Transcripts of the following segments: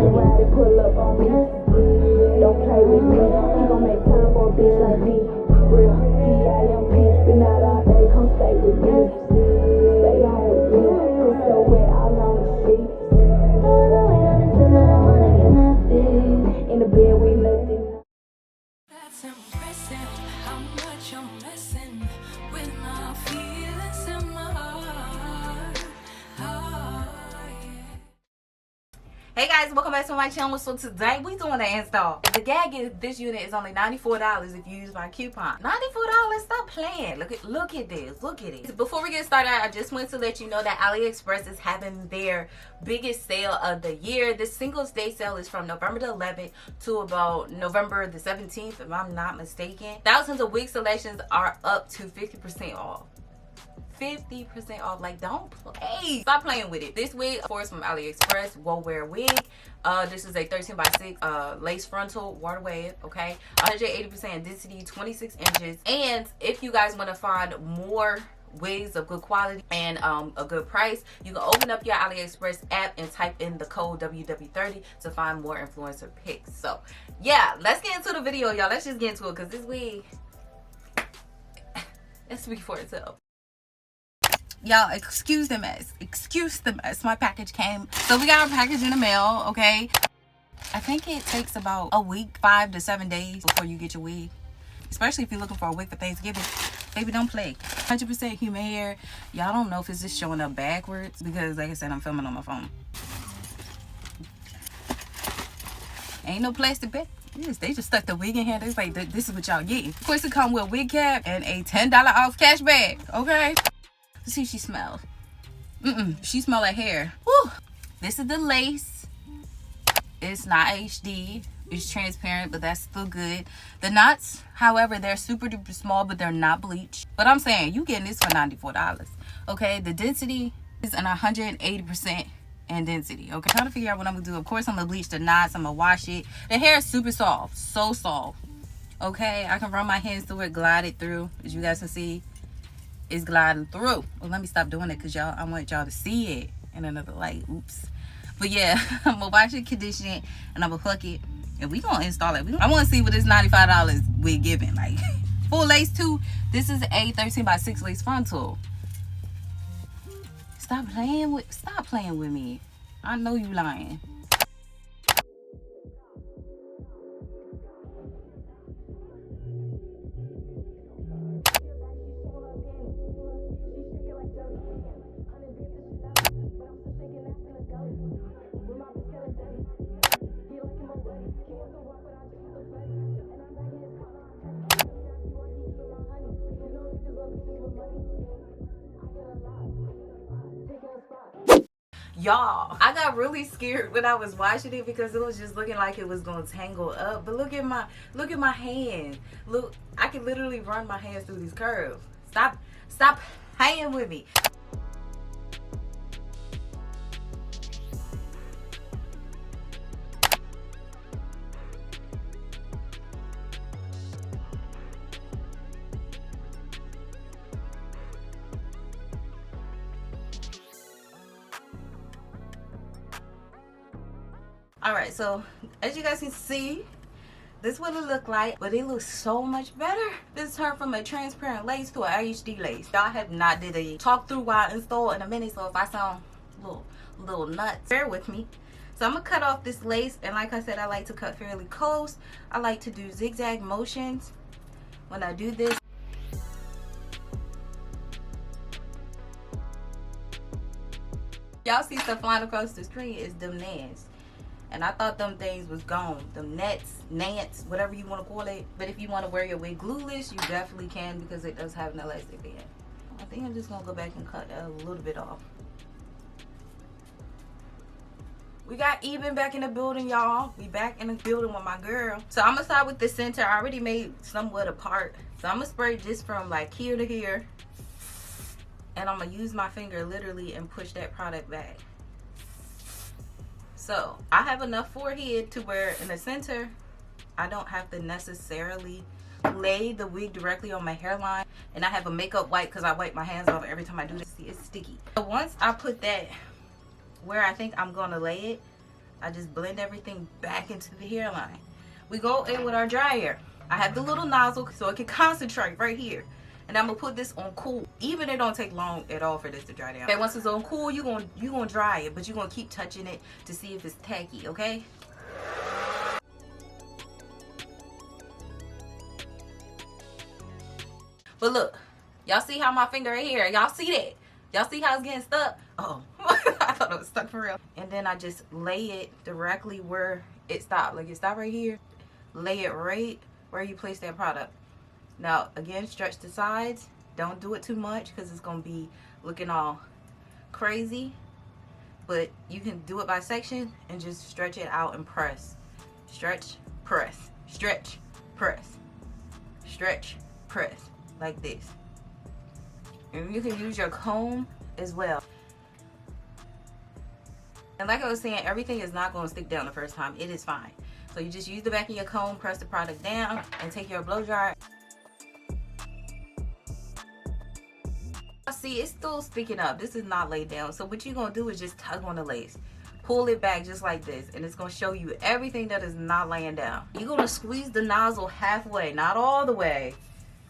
ride and pull up on me. Don't play with me. He gon' make time for a bitch like me. Real 𝚑𝚑𝚒𝚑𝚒. Been out all day, come stay with me. Stay on with me. Put your wet all on the sheets. Don't know wait on it tonight, I wanna get nasty. In the bed with nothing. That's impressive how much I'm messing with my feelings in my heart. Hey guys, welcome back to my channel. So today we doing an install. The gag is this unit is only $94 if you use my coupon. $94, stop playing. Look at this. Before we get started, I just want to let you know that Aliexpress is having their biggest sale of the year. This Singles Day sale is from November the 11th to about November the 17th, if I'm not mistaken. Thousands of wig selections are up to 50% off. 50% off. Like, don't play. Stop playing with it. This wig, of course, from Aliexpress, Wowear wig. This is a 13x6 lace frontal water wave. Okay, 180% density, 26 inches. And if you guys want to find more wigs of good quality and a good price, you can open up your Aliexpress app and type in the code WW30 to find more influencer picks. So yeah, let's get into the video, y'all. Let's just get into it because this wig, let's speak for itself. Y'all, excuse the mess. My package came. So we got our package in the mail. Okay, I think it takes about a week, 5 to 7 days before you get your wig, especially if you're looking for a wig for Thanksgiving. Baby, don't play. 100% human hair. Y'all don't know if it's just showing up backwards because, like I said, I'm filming on my phone. Ain't no plastic bag. Yes, they just stuck the wig in here. They like, this is what y'all getting. Of course, it come with a wig cap and a $10 off cash bag. Okay. Let's see, she smells. She smell like hair. Woo. This is the lace. It's not HD. It's transparent, but that's still good. The knots, however, they're super duper small, but they're not bleached. But I'm saying you getting this for $94. Okay, the density is an 180% in density. Okay, trying to figure out what I'm gonna do. Of course, I'm gonna bleach the knots. I'm gonna wash it. The hair is super soft, so soft. Okay, I can run my hands through it, glide it through, as you guys can see. Is gliding through. Well, let me stop doing it because y'all, I want y'all to see it in another light. Oops. But yeah, I'm gonna wash it, condition it, and I'm gonna pluck it, and we gonna install it. I want to see what this $95 we're giving. Like, full lace too. This is a 13x6 lace frontal. Stop playing with me. I know you lying. Y'all, I got really scared when I was watching it because it was just looking like it was gonna tangle up. But look at my hand. Look, I can literally run my hands through these curves. Stop playing with me. Alright, so as you guys can see, this is what it looked like, but it looks so much better. This turned from a transparent lace to an HD lace. Y'all have not did a talk through while I install in a minute, so if I sound little nuts, bear with me. So I'm gonna cut off this lace, and like I said, I like to cut fairly close. I like to do zigzag motions when I do this. Y'all see stuff flying across the screen, is them nets. And I thought them things was gone. Them nets, whatever you want to call it. But if you want to wear your wig glueless, you definitely can because it does have an elastic band. I think I'm just going to go back and cut a little bit off. We got EBIN back in the building, y'all. We back in the building with my girl. So I'm going to start with the center. I already made somewhat apart. So I'm going to spray just from like here to here. And I'm going to use my finger literally and push that product back. So I have enough forehead to where in the center, I don't have to necessarily lay the wig directly on my hairline. And I have a makeup wipe because I wipe my hands off every time I do this. See, it's sticky. So once I put that where I think I'm going to lay it, I just blend everything back into the hairline. We go in with our dryer. I have the little nozzle so it can concentrate right here. And I'm gonna put this on cool. Even it don't take long at all for this to dry down. Okay, once it's on cool, you're gonna dry it, but you're gonna keep touching it to see if it's tacky, okay? But look, y'all see how my finger right here, y'all see that? Y'all see how it's getting stuck? Oh, I thought it was stuck for real. And then I just lay it directly where it stopped. Like it stopped right here. Lay it right where you place that product. Now, again, stretch the sides. Don't do it too much because it's going to be looking all crazy. But you can do it by section and just stretch it out and press. Stretch, press. Stretch, press. Stretch, press. Like this. And you can use your comb as well. And like I was saying, everything is not going to stick down the first time. It is fine. So you just use the back of your comb, press the product down, and take your blow dryer. See, it's still sticking up. This is not laid down. So what you're going to do is just tug on the lace. Pull it back just like this. And it's going to show you everything that is not laying down. You're going to squeeze the nozzle halfway, not all the way.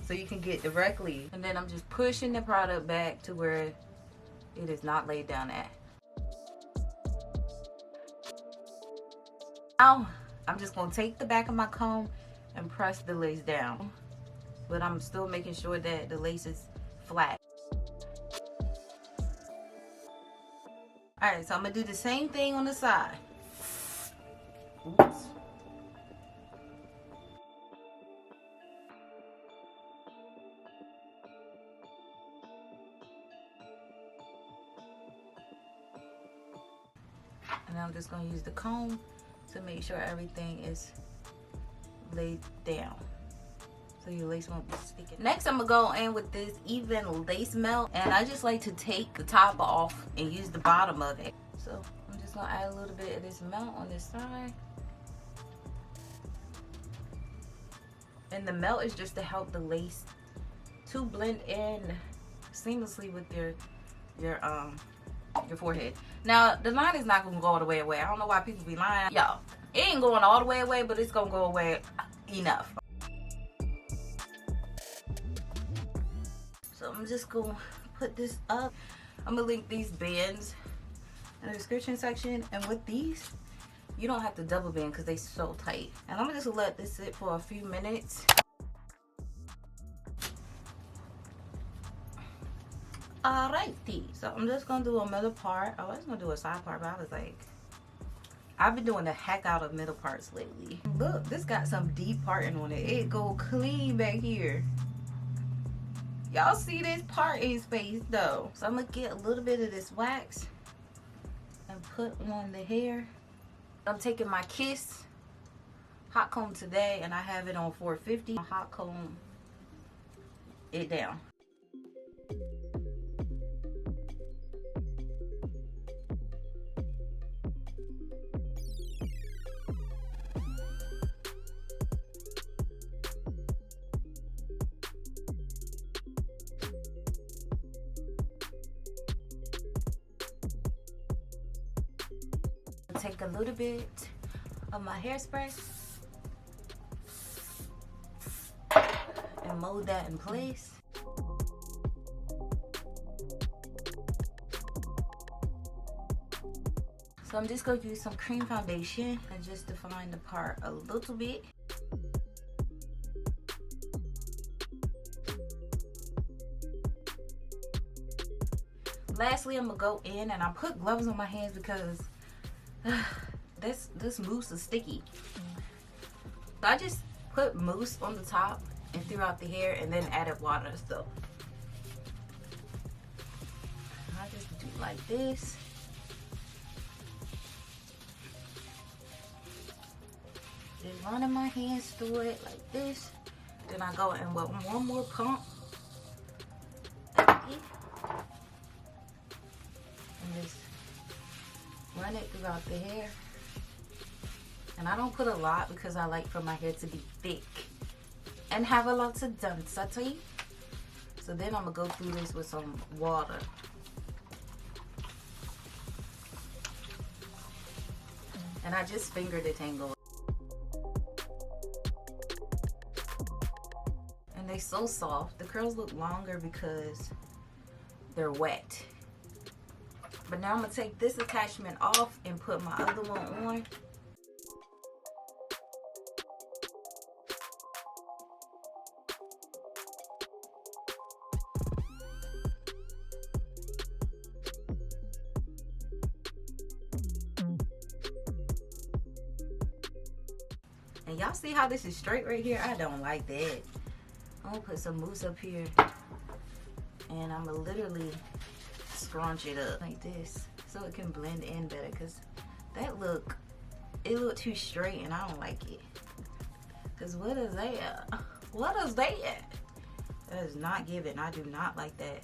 So you can get directly. And then I'm just pushing the product back to where it is not laid down at. Now, I'm just going to take the back of my comb and press the lace down. But I'm still making sure that the lace is flat. Alright, so I'm going to do the same thing on the side. Oops. And I'm just going to use the comb to make sure everything is laid down. So your lace won't be sticking. Next, I'm gonna go in with this EBIN lace melt, and I just like to take the top off and use the bottom of it. So I'm just gonna add a little bit of this melt on this side. And the melt is just to help the lace to blend in seamlessly with your forehead. Now the line is not gonna go all the way away. I don't know why people be lying. Y'all, it ain't going all the way away, but it's gonna go away enough. So I'm just gonna put this up. I'm gonna link these bands in the description section, and with these you don't have to double band because they're so tight. And I'm gonna just let this sit for a few minutes. Alrighty, so I'm just gonna do a middle part. I was gonna do a side part, but I was like, I've been doing the heck out of middle parts lately. Look, this got some deep parting on it. It go clean back here. Y'all see this parting space though. So I'm gonna get a little bit of this wax and put on the hair. I'm taking my Kiss hot comb today, and I have it on 450. Hot comb it down. Take a little bit of my hairspray and mold that in place. So I'm just going to use some cream foundation and just define the part a little bit. Lastly, I'm going to go in and I put gloves on my hands because this mousse is sticky. So I just put mousse on the top and throughout the hair, and then added water. So I just do like this. Just running my hands through it like this. Then I go in with one more pump. And just run it throughout the hair. And I don't put a lot because I like for my hair to be thick and have a lot of density. So then I'm gonna go through this with some water. And I just fingered the tangle. And they so soft. The curls look longer because they're wet. But now I'm gonna take this attachment off and put my other one on. And y'all see how this is straight right here? I don't like that. I'm gonna put some mousse up here. And I'm gonna literally scrunch it up like this so it can blend in better, because that look, it looked too straight and I don't like it. Because what is that? What is that? That is not giving. I do not like that.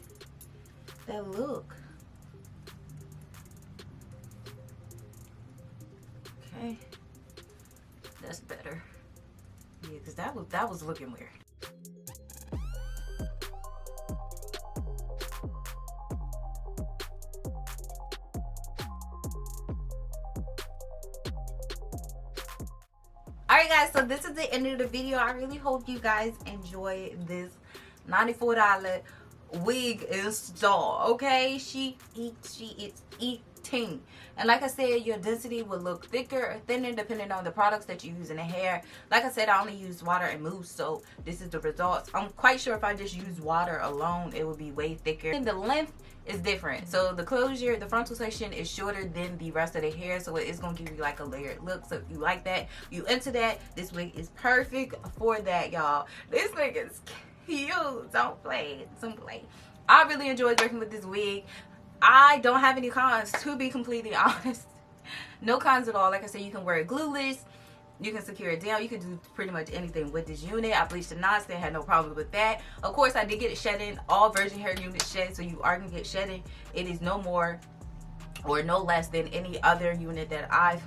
That look. Okay. That's better. Yeah, because that was looking weird. Alright guys, so this is the end of the video. I really hope you guys enjoy this $94 wig install. Okay, she is eating. And like I said, your density will look thicker or thinner depending on the products that you use in the hair. Like I said, I only use water and mousse, so this is the results. I'm quite sure if I just use water alone, it would be way thicker. And the length is different. So the closure, the frontal section is shorter than the rest of the hair, so it is going to give you like a layered look. So if you like that, you into that, this wig is perfect for that, y'all. This wig is cute. Don't play. Don't play. I really enjoyed working with this wig. I don't have any cons, to be completely honest. No cons at all. Like I said, you can wear it glueless. You can secure it down. You can do pretty much anything with this unit. I bleached the knots. They had no problem with that. Of course, I did get it shedding. All virgin hair units shed, so you are going to get shedding. It is no more or no less than any other unit that I've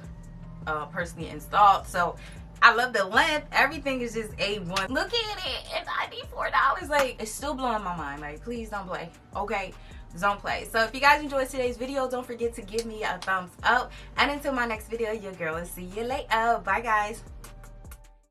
personally installed. So I love the length. Everything is just A1. Look at it. It's $94. Like, it's still blowing my mind. Like, please don't play. Okay? Don't play. So if you guys enjoyed today's video, don't forget to give me a thumbs up. And until my next video, your girl will see you later. Bye guys.